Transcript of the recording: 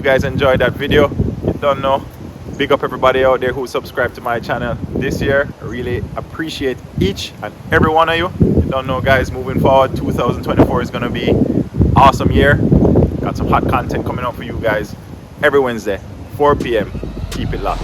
guys enjoyed that video. You don't know, big up everybody out there who subscribed to my channel this year. I really appreciate each and every one of you. You don't know, guys, moving forward, 2024 is going to be an awesome year. Got some hot content coming out for you guys every Wednesday, 4 p.m. Keep it locked.